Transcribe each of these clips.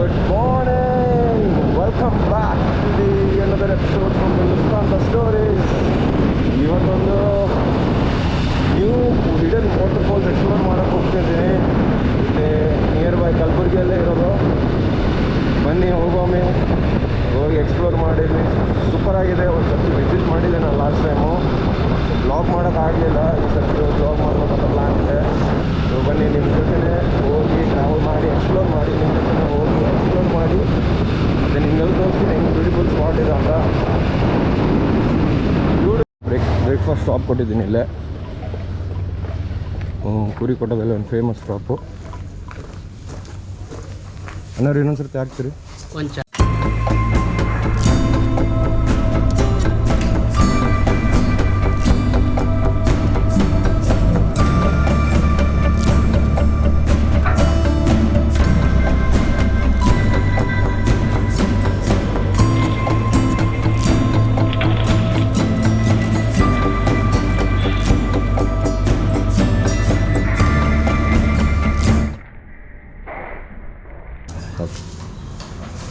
Good morning! Welcome back to another episode from the lufthansastories. ಇವತ್ತೊಂದು new hidden waterfalls explore ಮಾಡೋಕ್ಕೆ ಹೋಗ್ತಿದ್ದೀನಿ. ಮತ್ತು near by ಕಲಬುರಗಿಯಲ್ಲೇ ಇರೋದು. ಬನ್ನಿ ಹೋಗೋಮೆ, ಹೋಗಿ ಎಕ್ಸ್ಪ್ಲೋರ್ ಮಾಡಿದ್ವಿ. ಸೂಪರಾಗಿದೆ. ಒಂದು ಸರ್ತಿ ವಿಸಿಟ್ ಮಾಡಿದ್ದೆ ನಾನು ಲಾಸ್ಟ್ ಟೈಮು. ಬ್ಲಾಗ್ ಮಾಡೋಕ್ಕಾಗಲಿಲ್ಲ. ಈ ಸರ್ತಿ ಬ್ಲಾಗ್ ಮಾಡಬೇಕಂತ ಪ್ಲ್ಯಾನ್ ಇದೆ. ಸೊ ಬನ್ನಿ, ನಿಮ್ಮ ಜೊತೆ ಹೋಗಿ ಟ್ರಾವೆಲ್ ಮಾಡಿ ಎಕ್ಸ್ಪ್ಲೋರ್ ಮಾಡಿ, ನಿಮ್ಮ ಜೊತೆ ಹೋಗಿ ಎಕ್ಸ್ಪ್ಲೋರ್ ಮಾಡಿ ಮತ್ತು ನಿಮ್ಗೆಲ್ಲ ತೋರಿಸ್ತೀನಿ ಹೆಂಗೆ ಬ್ಯೂಟಿಫುಲ್ ಸ್ಪಾಟ್ ಇದೆ ಅಂತ. ಬ್ರೇಕ್ಫಾಸ್ಟ್ ಸ್ಟಾಪ್ ಕೊಟ್ಟಿದ್ದೀನಿ ಇಲ್ಲೇ. ಕುರಿ ಕೊಟ್ಟೋದಲ್ಲ ಒಂದು ಫೇಮಸ್ ಸ್ಟಾಪು. ಅಣ್ಣವ್ರು ಇನ್ನೊಂದು ಸರ್ತಿ ಹಾಕ್ತೀರಿ ಕೊಂಚ.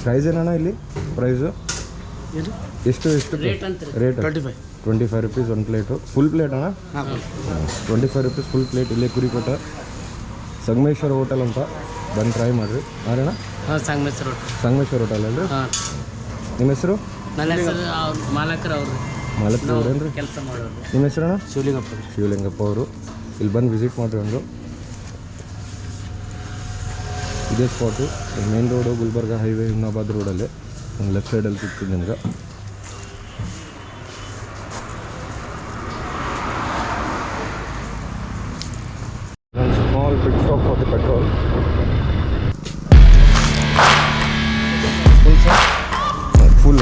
ಪ್ರೈಸ್ ಏನಣ್ಣ ಇಲ್ಲಿ? ಪ್ರೈಸು ಎಷ್ಟು ರೇಟ್? 25 ರುಪೀಸ್ ಒಂದು ಪ್ಲೇಟು. ಫುಲ್ ಪ್ಲೇಟ್ ಅಣ್ಣ? 25 ರುಪೀಸ್ ಫುಲ್ ಪ್ಲೇಟ್. ಇಲ್ಲೇ ಕುರಿಕೋಟ ಸಂಗಮೇಶ್ವರ ಹೋಟೆಲ್ ಅಂತ, ಬಂದು ಟ್ರೈ ಮಾಡಿರಿ. ಅಣ್ಣ ಸಂಗಮೇಶ್ವರ ಹೋಟೆಲ್ ಅಲ್ರಿ? ನಿಮ್ಮ ಹೆಸರು? ಮಾಲಕರವ್ರೇನ್ರಿ? ಕೆಲಸ ಮಾಡೋರು. ನಿಮ್ಮ ಹೆಸರಣ್ಣ? ಶಿವಲಿಂಗಪ್ಪ ಅವರು. ಇಲ್ಲಿ ಬಂದು ವಿಸಿಟ್ ಮಾಡಿರಿ. ಒಂದು ಇದೇ spot. Main road Gulbarga highway Humnabad ರೋಡಲ್ಲಿ ಒಂದು ಲೆಫ್ಟ್ ಸೈಡಲ್ಲಿ ಸಿಗ್ತದೆ ನಿಮ್ಗೆ. ಒಂದು small pit stop for the petrol. Full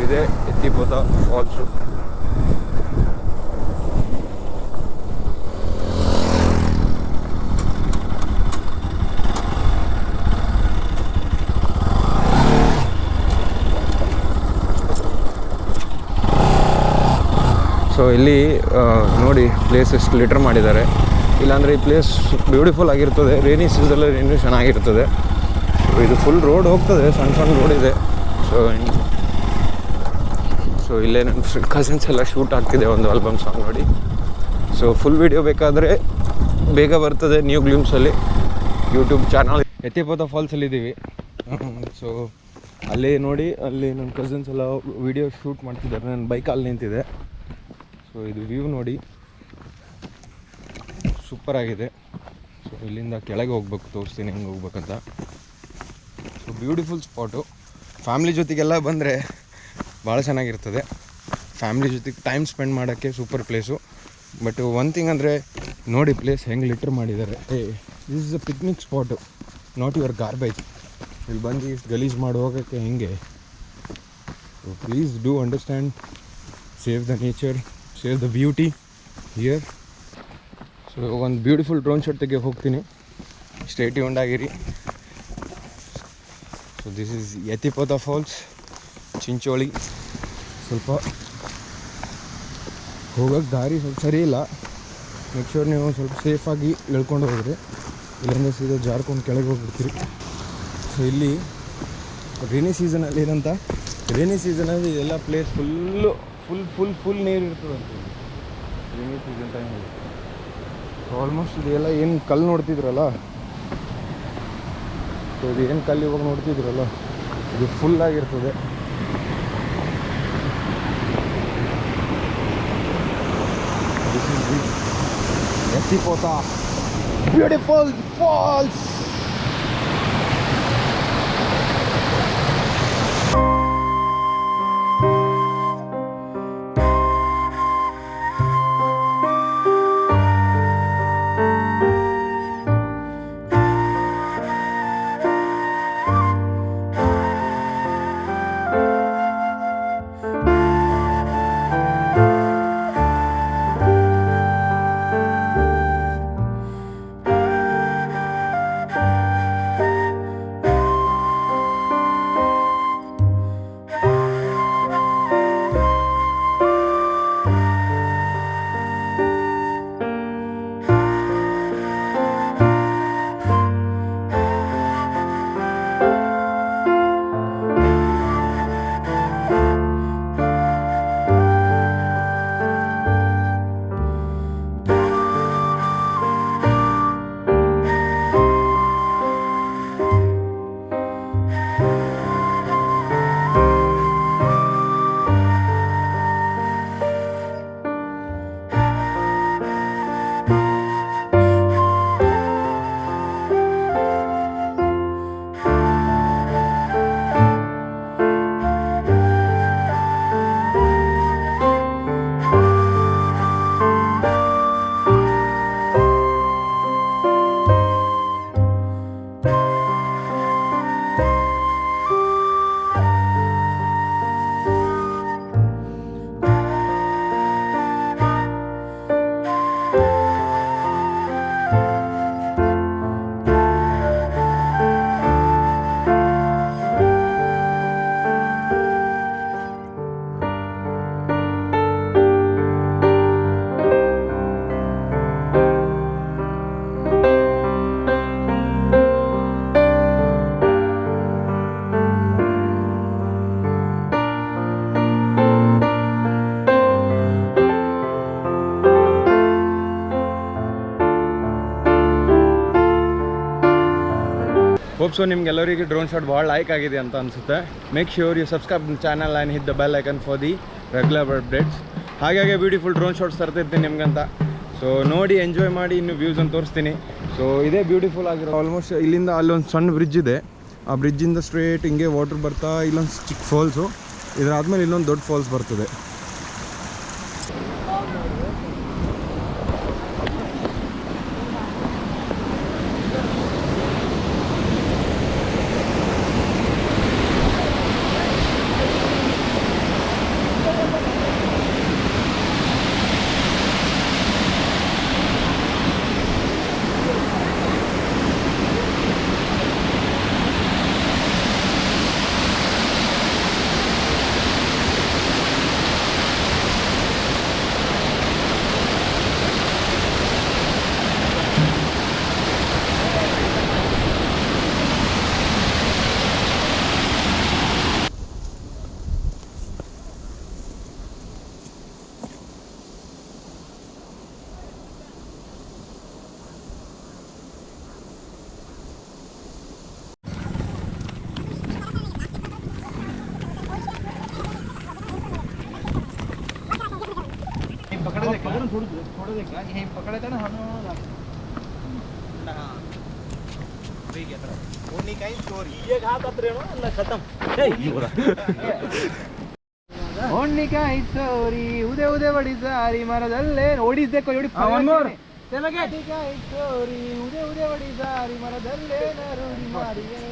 ಇದೆ ಎತ್ತಿಪೋತ ಫಾಲ್ಸು. ಸೊ ಇಲ್ಲಿ ನೋಡಿ ಪ್ಲೇಸ್ ಎಷ್ಟು ಲಿಟರ್ ಮಾಡಿದ್ದಾರೆ. ಇಲ್ಲಾಂದರೆ ಈ ಪ್ಲೇಸ್ ಬ್ಯೂಟಿಫುಲ್ ಆಗಿರ್ತದೆ. ರೇನಿ ಸೀಸನಲ್ಲಿ ಇನ್ನೂ ಚೆನ್ನಾಗಿರ್ತದೆ. ಸೊ ಇದು ಫುಲ್ ರೋಡ್ ಹೋಗ್ತದೆ, ಸಣ್ಣ ಸಣ್ಣ ರೋಡ್ ಇದೆ. ಸೊ ಇಲ್ಲೇ ನನ್ನ ಕಸಿನ್ಸ್ ಎಲ್ಲ ಶೂಟ್ ಆಗ್ತಿದೆ ಒಂದು ಆಲ್ಬಮ್ ಸಾಂಗ್ ನೋಡಿ. ಸೊ ಫುಲ್ ವೀಡಿಯೋ ಬೇಕಾದರೆ ಬೇಗ ಬರ್ತದೆ ನ್ಯೂ ಗ್ಲಿಮ್ಸಲ್ಲಿ ಯೂಟ್ಯೂಬ್ ಚಾನಲ್. ಎತ್ತಿಪೋತ ಫಾಲ್ಸಲ್ಲಿದ್ದೀವಿ. ಸೊ ಅಲ್ಲಿ ನೋಡಿ, ಅಲ್ಲಿ ನನ್ನ ಕಸಿನ್ಸ್ ಎಲ್ಲ ವೀಡಿಯೋ ಶೂಟ್ ಮಾಡ್ತಿದ್ದಾರೆ. ನನ್ನ ಬೈಕಲ್ಲಿ ನಿಂತಿದೆ. ಸೊ ಇದು ವ್ಯೂ ನೋಡಿ, ಸೂಪರಾಗಿದೆ. ಸೊ ಇಲ್ಲಿಂದ ಕೆಳಗೆ ಹೋಗ್ಬೇಕು, ತೋರಿಸ್ತೀನಿ ಹೆಂಗೆ ಹೋಗ್ಬೇಕಂತ. So beautiful spot. ಫ್ಯಾಮ್ಲಿ ಜೊತೆಗೆಲ್ಲ ಬಂದರೆ ಭಾಳ ಚೆನ್ನಾಗಿರ್ತದೆ. ಫ್ಯಾಮ್ಲಿ ಜೊತೆಗೆ ಟೈಮ್ ಸ್ಪೆಂಡ್ ಮಾಡೋಕ್ಕೆ super place. But one thing ಅಂದರೆ ನೋಡಿ ಪ್ಲೇಸ್ ಹೆಂಗೆ ಲಿಟರ್ ಮಾಡಿದ್ದಾರೆ. This is a picnic spot, not your garbage. ಇಲ್ಲಿ ಬಂದು ಗಲೀಜು ಮಾಡಿ ಹೋಗೋಕ್ಕೆ ಹೆಂಗೆ. So please do understand, save the nature, save the beauty here. So ಒಂದು ಬ್ಯೂಟಿಫುಲ್ ಡ್ರೋನ್ ಶಾಟ್ ತೆಗೆ ಹೋಗ್ತೀನಿ. ಸ್ಟೇ ಟ್ಯೂನ್ಡ್ ಆಗಿರಿ. So this is Ettipotha falls, Chincholi. ಸ್ವಲ್ಪ ಹೋಗೋಕ್ಕೆ ದಾರಿ ಸ್ವಲ್ಪ ಸರಿ ಇಲ್ಲ. ಮೇಕ್ ಶೋರ್ ನೀವು ಸ್ವಲ್ಪ ಸೇಫಾಗಿ ಇಳ್ಕೊಂಡು ಹೋಗ್ರಿ, ಇಲ್ಲಿಂದ ಸೀದಾ ಜಾರ್ಕೊಂಡು ಕೆಳಗೆ ಹೋಗ್ಬಿಡ್ತೀರಿ. ಸೊ ಇಲ್ಲಿ ರೇನಿ ಸೀಸನಲ್ಲಿ ಏನಂತ, ರೇನಿ ಸೀಸನಲ್ಲಿ ಎಲ್ಲ ಪ್ಲೇಸ್ ಫುಲ್ ನೀರು ಇರ್ತದಂತ ರೇನಿ ಸೀಸನ್ ಟೈಮಲ್ಲಿ. ಸೊ ಆಲ್ಮೋಸ್ಟ್ ಇದೆಲ್ಲ ಏನು ಕಲ್ಲು ನೋಡ್ತಿದ್ರಲ್ಲ, ಸೊ ಇದು ಏನು ಕಲ್ಲು ಇವಾಗ ನೋಡ್ತಿದ್ರಲ್ಲ, ಇದು ಫುಲ್ಲಾಗಿರ್ತದೆ. This is the Ettipotha beautiful falls. Hope so ನಿಮ್ಗೆಲ್ಲರಿಗೆ ಡ್ರೋನ್ ಶಾಟ್ ಭಾಳ ಲೈಕ್ ಆಗಿದೆ ಅಂತ ಅನಿಸುತ್ತೆ. Make sure you subscribe channel and hit the bell icon for the regular updates. ಹಾಗಾಗಿ ಬ್ಯೂಟಿಫುಲ್ ಡ್ರೋನ್ ಶಾಟ್ಸ್ ತರ್ತಿರ್ತೀನಿ ನಿಮ್ಗಂತ. ಸೊ ನೋಡಿ ಎಂಜಾಯ್ ಮಾಡಿ, ಇನ್ನು ವ್ಯೂಸ್ ಅಂತ ತೋರಿಸ್ತೀನಿ. ಸೊ ಇದೇ ಬ್ಯೂಟಿಫುಲ್ ಆಗಿರೋ ಆಲ್ಮೋಸ್ಟ್ ಇಲ್ಲಿಂದ ಅಲ್ಲೊಂದು ಸಣ್ಣ ಬ್ರಿಡ್ಜ್ ಇದೆ. ಆ ಬ್ರಿಡ್ಜಿಂದ ಸ್ಟ್ರೇಟ್ ಹಿಂಗೆ ವಾಟರ್ ಬರ್ತಾ ಇಲ್ಲೊಂದು ಚಿಕ್ಕ ಫಾಲ್ಸು, ಇದರಾದ್ಮೇಲೆ ಇಲ್ಲೊಂದು ದೊಡ್ಡ ಫಾಲ್ಸ್ ಬರ್ತದೆ. ಉದೇ ಉದೇ ಹೊಡಿಸಾರಿ ಮರದಲ್ಲೇ ಓಡಿದ್ದೆ ಕೊಡಿ ಉದೇ ಉದೇ ಹೊಡಿಸಾರಿ ಮರದಲ್ಲೇ ಮಾರಿಯೇ